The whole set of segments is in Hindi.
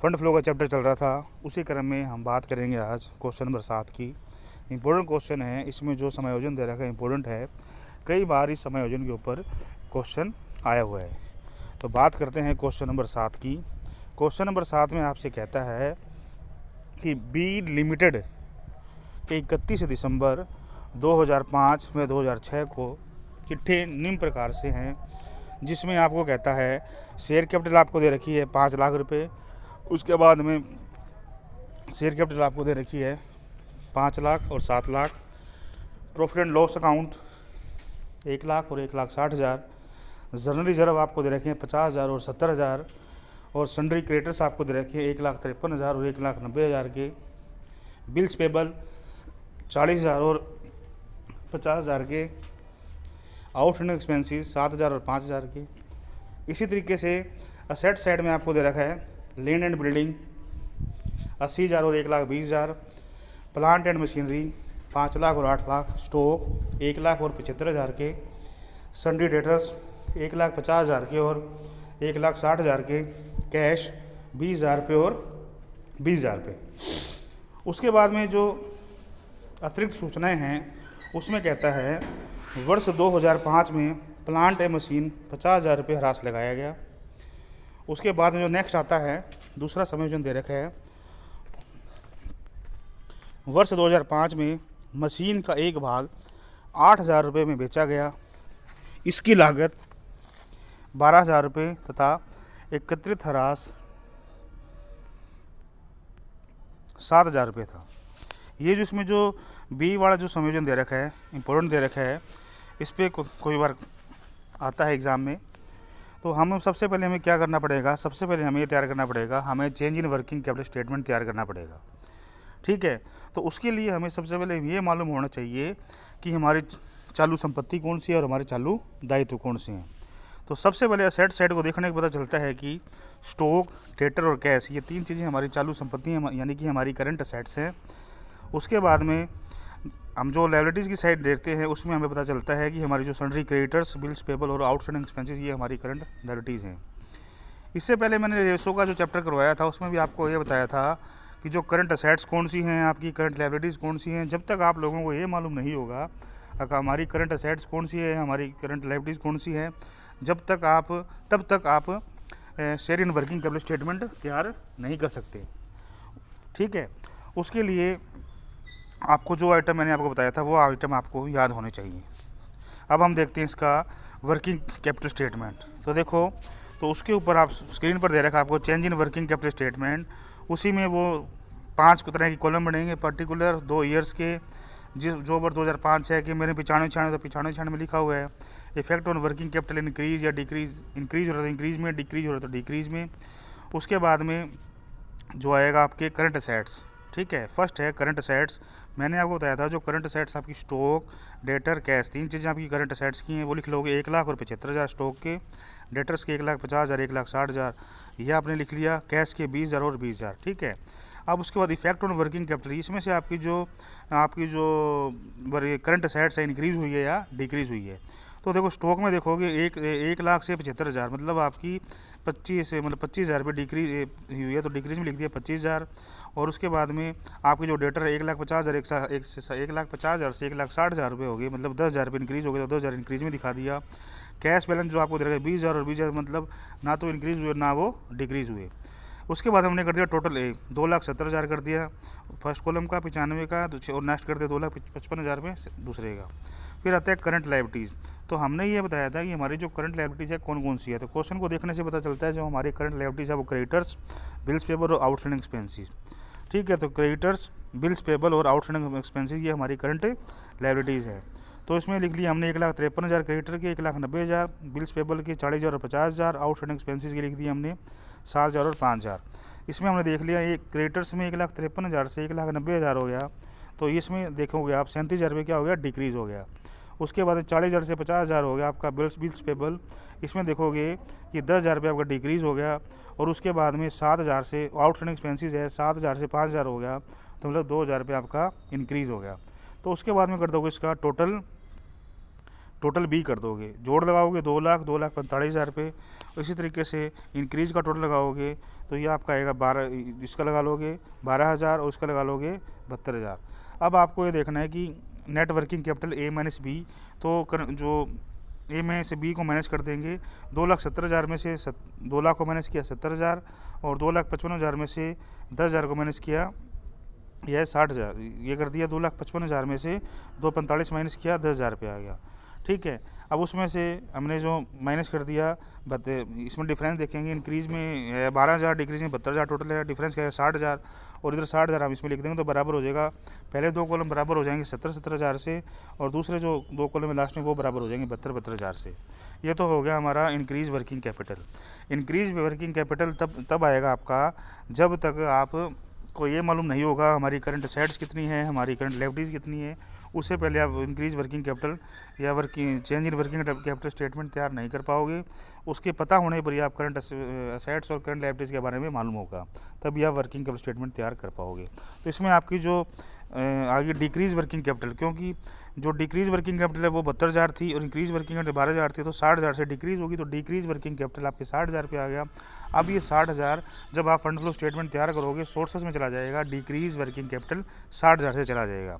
फंड फ्लो का चैप्टर चल रहा था, उसी क्रम में हम बात करेंगे आज क्वेश्चन नंबर 7 की। इम्पोर्टेंट क्वेश्चन है, इसमें जो समायोजन दे रखा है इम्पोर्टेंट है, कई बार इस समायोजन के ऊपर क्वेश्चन आया हुआ है। तो बात करते हैं क्वेश्चन नंबर 7 की। क्वेश्चन नंबर 7 में आपसे कहता है कि बी लिमिटेड के 31 दिसंबर 2005 में 2006 को चिट्ठी निम्न प्रकार से हैं, जिसमें आपको कहता है शेयर कैपिटल आपको दे रखी है 5 लाख रुपए। उसके बाद में शेयर कैपिटल आपको दे रखी है 5 लाख और 7 lakh. Profit and loss account 1 lakh और 1,60,000। जनरल रिजर्व आपको दे रखे हैं 50,000 और 70,000। और सन्ड्री क्रेडिटर्स आपको दे रखे हैं 1,53,000 और 1,90,000 के। बिल्स पेबल 40,000 और 50,000 के। आउटस्टैंडिंग एक्सपेंसेस 7,000 और 5,000 के। इसी तरीके से असेट साइड में आपको दे रखा है लैंड एंड बिल्डिंग 80,000 और 1,20,000। प्लांट एंड मशीनरी 5 लाख और 8 लाख। स्टॉक 1 लाख और 75,000 के। सन्ड्री डेटर्स 1,50,000 के और 1,60,000 के। कैश 20,000 पे और 20,000 पे। उसके बाद में जो अतिरिक्त सूचनाएं हैं उसमें कहता है वर्ष 2005 में प्लांट एंड मशीन 50,000 रुपये ह्रास लगाया गया। उसके बाद में जो नेक्स्ट आता है दूसरा समायोजन दे रखा है, वर्ष 2005 में मशीन का एक भाग 8,000 रुपये में बेचा गया। इसकी लागत 12,000 रुपये तथा एकत्रित ह्रास 7,000 रुपये था। ये जो इसमें जो बी वाला जो समायोजन दे रखा है इम्पोर्टेंट दे रखा है, इस पर कोई बार आता है एग्ज़ाम में। तो हम सबसे पहले हमें क्या करना पड़ेगा, सबसे पहले हमें ये तैयार करना पड़ेगा, हमें change in working capital statement तैयार करना पड़ेगा। ठीक है, तो उसके लिए हमें सबसे पहले ये मालूम होना चाहिए कि हमारी चालू संपत्ति कौन सी है और हमारे चालू दायित्व कौन से हैं। तो सबसे पहले असेट साइड को देखने के पता चलता है कि स्टॉक, डेटर और कैश, ये 3 चीज़ें हमारी चालू संपत्ति हैं, यानी कि हमारी करंट असेट्स हैं। उसके बाद में हम जो लायबिलिटीज़ की साइड देखते हैं उसमें हमें पता चलता है कि हमारी जो सन्ड्री क्रेडिटर्स, बिल्स पेबल और आउटस्टैंडिंग एक्सपेंसेस, ये हमारी करंट लायबिलिटीज़ हैं। इससे पहले मैंने रेशो का जो चैप्टर करवाया था उसमें भी आपको ये बताया था कि जो करंट असेट्स कौन सी हैं, आपकी करंट लायबिलिटीज़ कौन सी हैं। जब तक आप लोगों को ये मालूम नहीं होगा कि हमारी करंट असेट्स कौन सी है, हमारी करंट लायबिलिटीज़ कौन सी है, तब तक आप share in working capital statement तैयार नहीं कर सकते। ठीक है, उसके लिए आपको जो आइटम मैंने आपको बताया था वो आइटम आपको याद होने चाहिए। अब हम देखते हैं इसका वर्किंग कैपिटल स्टेटमेंट। तो देखो, तो उसके ऊपर आप स्क्रीन पर दे रखा आपको change in working capital statement. उसी में वो 5 तरह की कॉलम बनेंगे, पर्टिकुलर 2 ईयर्स के, जो वर्ष 2005 है कि मेरे 95 तो 95 में लिखा हुआ है। Effect on working capital increase या डिक्रीज, इंक्रीज हो रहा था इंक्रीज में, डिक्रीज हो रहा था डिक्रीज में। उसके बाद में जो आएगा आपके करंट असेट्स। ठीक है, फर्स्ट है करंट असेट्स। मैंने आपको बताया था जो करंट असेट्स आपकी स्टॉक, डेटर, कैश, 3 चीज़ें आपकी करंट असेट्स की हैं, वो लिख लोगे। 1 लाख और 75,000 स्टॉक के, डेटर्स के 1,50,000, 1,60,000, यह आपने लिख लिया। कैश के 20,000 और 20,000। ठीक है, अब उसके बाद इफेक्ट ऑन वर्किंग कैपिटल, इसमें से आपकी जो करंट असेट्स है इंक्रीज़ हुई है या डिक्रीज़ हुई है। तो देखो स्टॉक में देखोगे 1 लाख से 75,000, मतलब आपकी 25,000 रुपये डिक्रीज हुई है, तो डिक्रीज में लिख दिया 25,000। और उसके बाद में आपके जो डेटर है 1,50,000, 1,50,000 से 1,60,000 रुपये हो गए, मतलब 10,000 रुपये इंक्रीज़ हो गया, तो 10,000 इंक्रीज़ में दिखा दिया। कैश बैलेंस जो आपको दे रखा है 20,000 और 20,000, मतलब ना तो इंक्रीज़ हुए ना वो डिक्रीज़ हुए। उसके बाद हमने कर दिया टोटल 2,70,000 कर दिया फर्स्ट कॉलम का, 95 का, और नेक्स्ट कर दिया 2,55,000 रुपये दूसरे का। फिर आता है करंट लायबिलिटीज़। तो हमने ये बताया था कि हमारी जो करंट लायबिलिटीज़ है कौन कौन सी है। तो क्वेश्चन को देखने से पता चलता है जो हमारी करंट लायबिलिटीज़ है वो क्रेडिटर्स, बिल्स पेबल और आउटस्टैंडिंग एक्सपेंसेस। ठीक है, तो क्रेडिटर्स, बिल्स पेबल और आउटस्टैंडिंग एक्सपेंसेस ये हमारी करंट लायबिलिटीज़ है। तो इसमें लिख लिया हमने 1,53,000 क्रेडिटर के, 1,90,000 बिल्स पेबल के, 40,000 और 50,000, आउटस्टैंडिंग एक्सपेंसेस के लिख दिए हमने 7,000 और 5,000। इसमें हमने देख लिया एक क्रेडिटर्स में 1,53,000 से 1,90,000 हो गया, तो इसमें देखोगे आप 37,000 रुपये क्या हो गया, डिक्रीज़ हो गया। उसके बाद 40,000 से 50,000 हो गया आपका बिल्स पेबल, इसमें देखोगे कि 10,000 रुपये आपका डिक्रीज़ हो गया। और उसके बाद में 7,000 से आउटस्टैंडिंग एक्सपेंसेस है, 7,000 से 5,000 हो गया, तो मतलब 2,000 रुपये आपका इंक्रीज़ हो गया। तो उसके बाद में कर दोगे इसका टोटल बी कर दोगे, जोड़ लगाओगे 2,45,000 रुपये। इसी तरीके से इंक्रीज का टोटल लगाओगे तो ये आपका आएगा 12, इसका लगा लोगे 12,000 और इसका लगा लोगे 72,000। अब आपको ये देखना है कि net working capital A minus B, तो जो ए में से बी को माइनस कर देंगे। 2,70,000 में से 2 लाख को माइनस किया 70,000 और 2,55,000 में से 10,000 को माइनस किया, यह है 60,000। ये कर दिया 2,55,000 में से 245 माइनस किया 10,000 रुपये आ गया। ठीक है, अब उसमें से हमने जो माइनस कर दिया, इसमें डिफरेंस देखेंगे, इंक्रीज में 12,000, डिक्रीज में 72,000, टोटल है डिफरेंस क्या है 60,000 और इधर 60,000 हम इसमें लिख देंगे तो बराबर हो जाएगा। पहले 2 कॉलम बराबर हो जाएंगे 70,000 से और दूसरे जो 2 कॉलम में लास्ट में वो बराबर हो जाएंगे 72,000 से। ये तो हो गया हमारा increase working capital. Increase working capital तब आएगा आपका जब तक आप को ये मालूम नहीं होगा हमारी करंट असेट्स कितनी है, हमारी करंट लायबिलिटीज़ कितनी है। उससे पहले आप इंक्रीज वर्किंग कैपिटल या change in working capital statement तैयार नहीं कर पाओगे। उसके पता होने पर ही आप करंट असेट्स और करंट लायबिलिटीज़ के बारे में मालूम होगा, तभी आप वर्किंग कैपिटल स्टेटमेंट तैयार कर पाओगे। तो इसमें आपकी जो आगे डिक्रीज वर्किंग कैपिटल, क्योंकि जो डिक्रीज वर्किंग कैपिटल है वो 72,000 थी और इंक्रीज वर्किंग कैपिटल 12,000 थी, तो 60,000 से डिक्रीज होगी तो डिक्रीज वर्किंग कैपिटल आपके 60,000 पे आ गया। अब ये 60,000 जब आप फंड फ्लो स्टेटमेंट तैयार करोगे सोर्सेज में चला जाएगा, डिक्रीज वर्किंग कैपिटल 60,000 से चला जाएगा।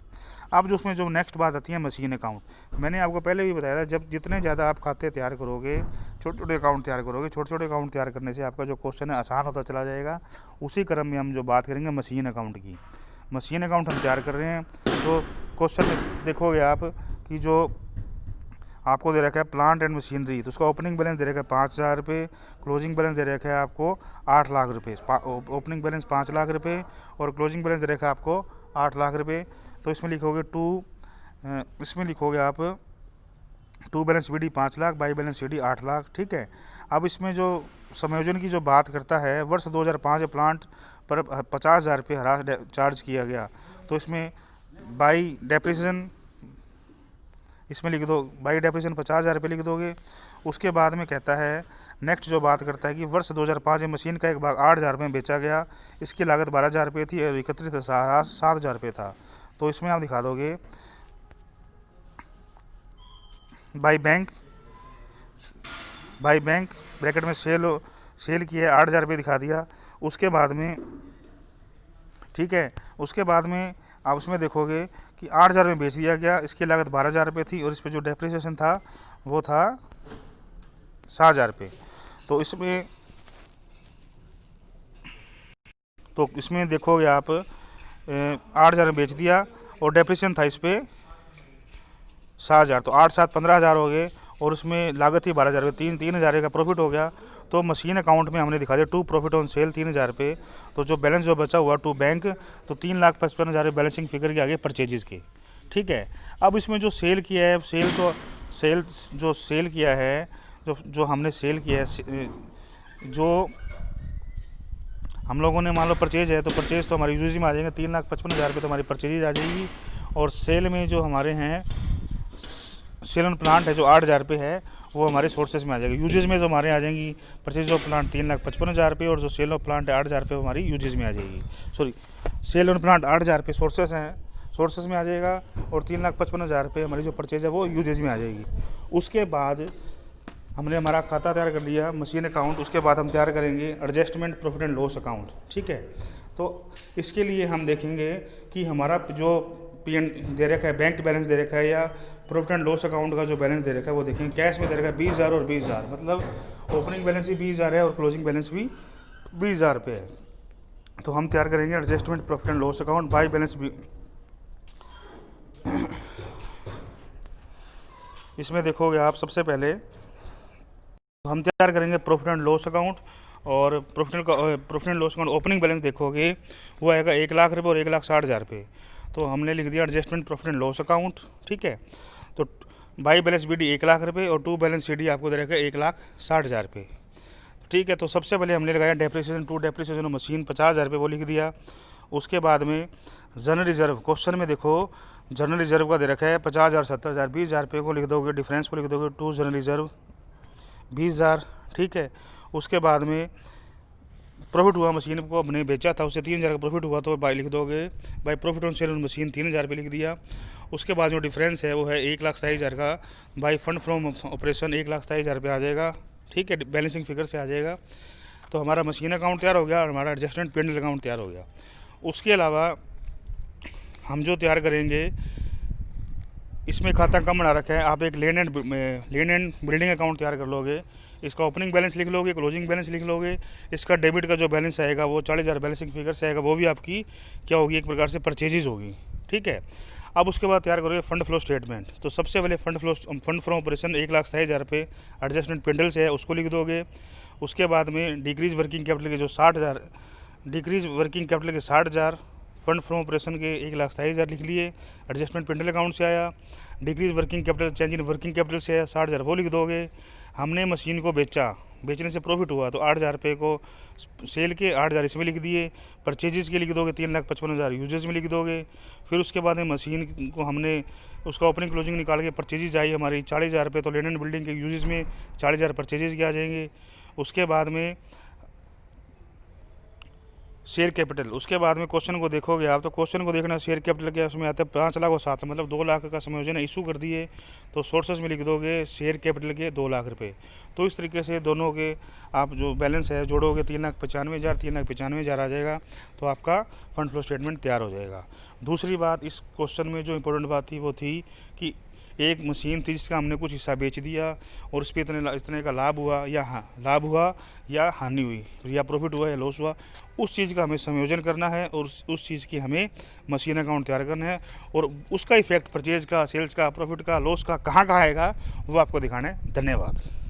अब जो उसमें जो नेक्स्ट बात आती है मशीन अकाउंट, मैंने आपको पहले भी बताया था, जब जितने ज़्यादा आप खाते तैयार करोगे, छोटे छोटे अकाउंट तैयार करोगे, छोटे छोटे अकाउंट तैयार करने से आपका जो क्वेश्चन है आसान होता चला जाएगा। उसी क्रम में हम जो बात करेंगे मशीन अकाउंट की, मशीन अकाउंट हम तैयार कर रहे हैं। तो क्वेश्चन देखोगे आप कि जो आपको दे रखा है प्लांट एंड मशीनरी, तो उसका ओपनिंग बैलेंस दे रखा है 5,000 रुपये, क्लोजिंग बैलेंस दे रखा है आपको 8 लाख रुपये। ओपनिंग बैलेंस 5 लाख रुपये और क्लोजिंग बैलेंस दे रखा है आपको 8 लाख रुपये। तो इसमें लिखोगे इसमें लिखोगे आप to balance B D 5 lakh, by balance C D 8 lakh. ठीक है, अब इसमें जो समायोजन की जो बात करता है, वर्ष 2005 प्लांट पर 50,000 रुपये हरास चार्ज किया गया, तो इसमें बाई डेप्रिसिएशन इसमें लिख दो, बाई डेप्रिसिएशन 50,000 रुपये लिख दोगे। उसके बाद में कहता है नेक्स्ट जो बात करता है कि वर्ष 2005 में मशीन का एक भाग 8,000 रुपये में बेचा गया, इसकी लागत 12,000 रुपये थी और एकत्रित 7,000 रुपये था। तो इसमें आप दिखा दोगे बाई बैंक ब्रैकेट में सेल की है 8,000 रुपये दिखा दिया। उसके बाद में ठीक है, उसके बाद में आप उसमें देखोगे कि 8,000 में बेच दिया गया, इसकी लागत 12,000 रुपये थी और इस पर जो डेप्रिसिएशन था वो था 7,000 रुपये। तो इसमें देखोगे आप 8,000 में बेच दिया और डेप्रिसिएशन था इस पर 7,000, तो 8 7 15,000 हो गए और उसमें लागत ही 12,000 रुपये, 3,000 का प्रॉफिट हो गया। तो मशीन अकाउंट में हमने दिखा दिया टू प्रॉफिट ऑन सेल 3,000 रुपये। तो जो बैलेंस जो बचा हुआ टू बैंक, तो 3,55,000 बैलेंसिंग फिगर के आगे परचेजेस के। ठीक है, अब इसमें जो सेल किया है, सेल किया है, जो हमने सेल किया है, जो हम लोगों ने मान लो परचेज है, तो परचेज तो हमारी यूजेज में आ जाएंगे, 3,55,000 रुपये तो हमारी परचेज आ जाएगी। और सेल में जो हमारे हैं सेल ऑन प्लांट है जो 8,000 रुपये है वो हमारे सोर्सेज में आ जाएगी। यूजेज में जो हमारे आ जाएंगी परचेज ऑफ प्लांट 3,55,000 रुपये और जो सेल ऑफ प्लांट है 8,000 रुपये हमारी यूजेज में आ जाएगी। सॉरी, सेल ऑन प्लांट 8,000 रुपये सोर्सेज हैं, सोर्सेज में आ जाएगा और 3,55,000 रुपये हमारी जो परचेज है वो यूजेज में आ जाएगी। उसके बाद हमने हमारा खाता तैयार कर लिया मशीन अकाउंट। उसके बाद हम तैयार करेंगे adjustment profit and loss account. ठीक है, तो इसके लिए हम देखेंगे कि हमारा जो पी दे रखा है, बैंक बैलेंस दे रखा है या प्रॉफिट एंड लॉस अकाउंट का जो बैलेंस दे रखा है वो देखेंगे। कैश में दे रखा है 20,000 और 20,000, मतलब ओपनिंग बैलेंस भी 20,000 है और क्लोजिंग बैलेंस भी 20,000 रुपये है। तो हम तैयार करेंगे adjustment profit and loss account by balance भी। इसमें देखोगे आप सबसे पहले हम तैयार करेंगे प्रॉफिट एंड लॉस अकाउंट और profit and loss account opening balance देखोगे वो आएगा 1,00,000 रुपये और 1,60,000 रुपये। तो हमने लिख दिया adjustment profit and loss account. ठीक है, तो बाई बैलेंस बी डी 1,00,000 रुपये और टू बैलेंस सी डी आपको दे रखा है 1,60,000 रुपये। ठीक है, तो सबसे पहले हमने लगाया डेप्रिसिएशन, टू डेप्रिसिएशन मशीन 50,000 रुपये वो लिख दिया। उसके बाद में जनरल रिजर्व, क्वेश्चन में देखो जनरल रिजर्व का दे रखा है 50,000 70,000 20,000 रुपये को लिख दोगे, डिफरेंस को लिख दोगे टू जनरल रिजर्व 20,000। ठीक है, उसके बाद में प्रॉफिट हुआ, मशीन को हमने बेचा था, उससे 3,000 का प्रॉफिट हुआ, तो बाई लिख दोगे, by profit on sale on machine 3,000 रुपये लिख दिया। उसके बाद जो डिफरेंस है वो है 1,27,000 का, बाई फंड फ्रॉम ऑपरेशन 1,27,000 रुपये आ जाएगा। ठीक है, बैलेंसिंग फिगर से आ जाएगा। तो हमारा मशीन अकाउंट तैयार हो गया और हमारा एडजस्टमेंट पेंडल अकाउंट तैयार हो गया। उसके अलावा हम जो तैयार करेंगे, इसमें खाता कम बना रखा है, आप एक लैंड एंड बिल्डिंग अकाउंट तैयार कर लोगे। इसका ओपनिंग बैलेंस लिख लोगे, क्लोजिंग बैलेंस लिख लोगे। इसका डेबिट का जो बैलेंस आएगा वो 40,000 बैलेंसिंग फिगर से आएगा, वो भी आपकी क्या होगी, एक प्रकार से परचेजेज होगी। ठीक है, अब उसके बाद तैयार करोगे फंड फ्लो स्टेटमेंट। तो सबसे पहले फंड फ्रॉम ऑपरेशन 1,27,000 रुपये एडजस्टमेंट पेंडल से है, उसको लिख दोगे। उसके बाद में डिक्रीज वर्किंग कैपिटल के जो 60,000, डिक्रीज वर्किंग कैपिटल के 60,000, फंड फ्रॉम ऑपरेशन के 1,27,000 लिख लिए, एडजस्टमेंट पेंडल अकाउंट से आया। Decrease working capital change in working capital से आया 60,000, वो लिख दोगे। हमने मशीन को बेचा, बेचने से प्रॉफिट हुआ, तो 8,000 रुपये को सेल के 8,000 इसमें लिख दिए। परचेजेस के लिख दोगे 3,55,000 यूजेस में लिख दोगे। फिर उसके बाद में मशीन को हमने उसका ओपनिंग क्लोजिंग निकाल के परचेजेज आई हमारी 40,000 रुपये, तो लैंड एंड बिल्डिंग के यूजेस में 40,000 परचेजेज के आ जाएंगे। उसके बाद में शेयर कैपिटल, उसके बाद में क्वेश्चन को देखोगे आप, तो क्वेश्चन को देखना शेयर कैपिटल के उसमें आता है 5 लाख और 7, मतलब 2 लाख का समायोजन इशू कर दिए, तो सोर्सेज में लिख दोगे शेयर कैपिटल के 2 लाख रुपये। तो इस तरीके से दोनों के आप जो बैलेंस है जोड़ोगे 3,95,000 आ जाएगा, तो आपका फंड फ्लो स्टेटमेंट तैयार हो जाएगा। दूसरी बात, इस क्वेश्चन में जो इंपॉर्टेंट बात थी वो थी कि एक मशीन थी जिसका हमने कुछ हिस्सा बेच दिया और उस पर इतने का लाभ हुआ या हानि हुई, या प्रॉफिट हुआ या लॉस हुआ, उस चीज़ का हमें संयोजन करना है और उस चीज़ की हमें मशीन अकाउंट तैयार करना है, और उसका इफेक्ट परचेज का, सेल्स का, प्रॉफिट का, लॉस का कहाँ आएगा वो आपको दिखाना है। धन्यवाद।